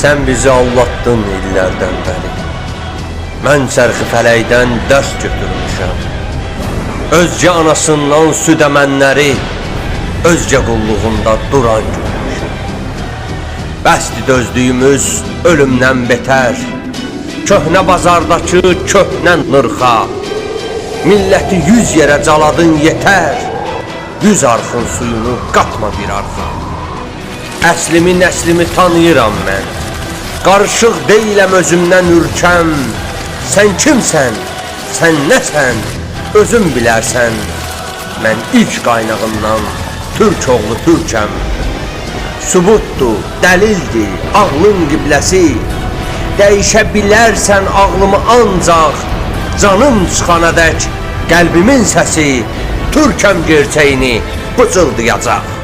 Sen bizi aldattın illərdən bəri. Mən çərxi fələkdən dərs götürmüşəm. Özcə anasından süd əmənləri, özcə qulluğunda duran görmüşəm. Bəsdi dözdüyümüz ölümdən betər, köhnə bazardakı köhnə nırxa. Milləti 100 yerə caladın yetər, 100 arxın suyunu qatma bir arxa. Əslimi nəslimi tanıyıram mən, qarışıq deyiləm özümdən ürkəm. Sən kimsən, sən nəsən, özün bilərsən. Mən ilk qaynağından türk oğlu türkəm. Sübutdur, dəlildir, ağlın qibləsi. Dəyişə bilərsən ağlımı ancaq, canım çıxana dək qəlbimin səsi türkəm gerçəyini bıcıldayacaq.